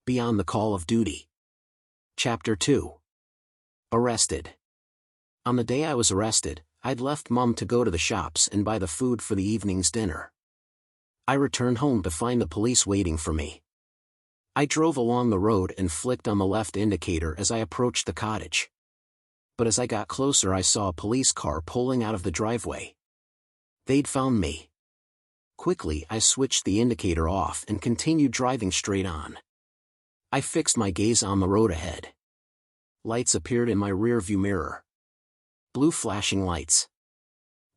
Beyond the Call of Duty. Chapter 2. Arrested. On the day I was arrested, I'd left Mum to go to the shops and buy the food for the evening's dinner. I returned home to find the police waiting for me. I drove along the road and flicked on the left indicator as I approached the cottage. But as I got closer, I saw a police car pulling out of the driveway. They'd found me. Quickly, I switched the indicator off and continued driving straight on. I fixed my gaze on the road ahead. Lights appeared in my rearview mirror. Blue flashing lights.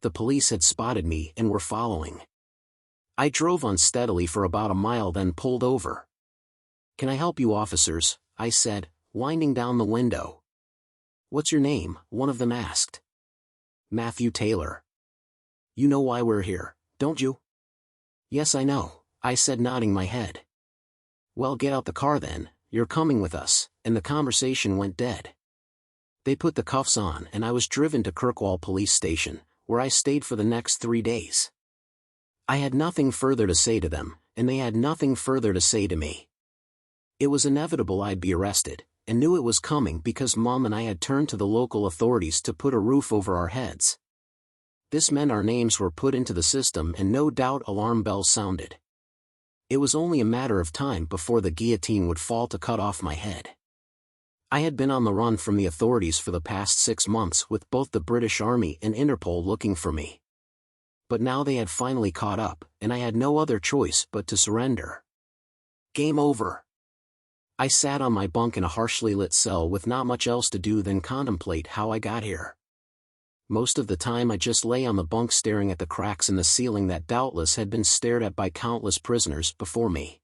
The police had spotted me and were following. I drove unsteadily for about a mile, then pulled over. "Can I help you, officers?" I said, winding down the window. "What's your name?" one of them asked. "Matthew Taylor." "You know why we're here, don't you?" "Yes, I know," I said, nodding my head. "Well, get out the car then, you're coming with us," and the conversation went dead. They put the cuffs on and I was driven to Kirkwall Police Station, where I stayed for the next 3 days. I had nothing further to say to them, and they had nothing further to say to me. It was inevitable I'd be arrested, and knew it was coming because Mom and I had turned to the local authorities to put a roof over our heads. This meant our names were put into the system and no doubt alarm bells sounded. It was only a matter of time before the guillotine would fall to cut off my head. I had been on the run from the authorities for the past 6 months, with both the British Army and Interpol looking for me. But now they had finally caught up, and I had no other choice but to surrender. Game over. I sat on my bunk in a harshly lit cell with not much else to do than contemplate how I got here. Most of the time I just lay on the bunk staring at the cracks in the ceiling that doubtless had been stared at by countless prisoners before me.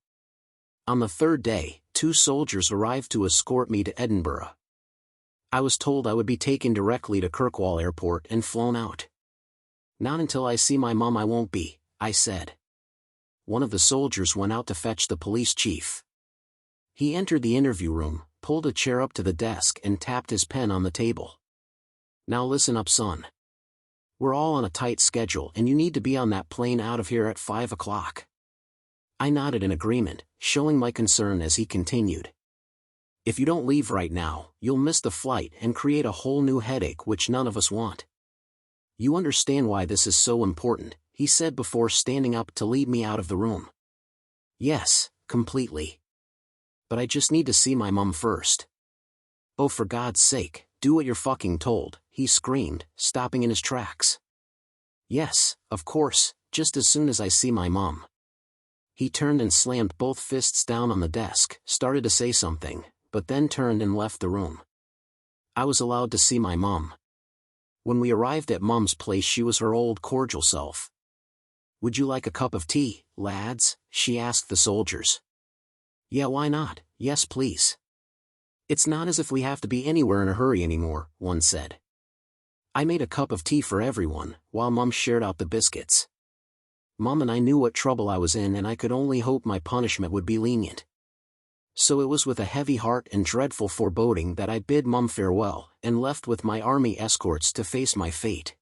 On the 3rd day, 2 soldiers arrived to escort me to Edinburgh. I was told I would be taken directly to Kirkwall Airport and flown out. "Not until I see my mum I won't be," I said. One of the soldiers went out to fetch the police chief. He entered the interview room, pulled a chair up to the desk and tapped his pen on the table. "Now listen up, son. We're all on a tight schedule and you need to be on that plane out of here at 5 o'clock. I nodded in agreement, showing my concern as he continued. "If you don't leave right now, you'll miss the flight and create a whole new headache, which none of us want. You understand why this is so important," he said before standing up to lead me out of the room. "Yes, completely. But I just need to see my mum first." "Oh, for God's sake, do what you're fucking told," he screamed, stopping in his tracks. "Yes, of course, just as soon as I see my mum." He turned and slammed both fists down on the desk, started to say something, but then turned and left the room. I was allowed to see my mum. When we arrived at Mum's place, she was her old cordial self. "Would you like a cup of tea, lads?" she asked the soldiers. "Yeah, why not? Yes, please." "It's not as if we have to be anywhere in a hurry anymore," one said. I made a cup of tea for everyone, while Mum shared out the biscuits. Mum and I knew what trouble I was in, and I could only hope my punishment would be lenient. So it was with a heavy heart and dreadful foreboding that I bid Mum farewell, and left with my army escorts to face my fate.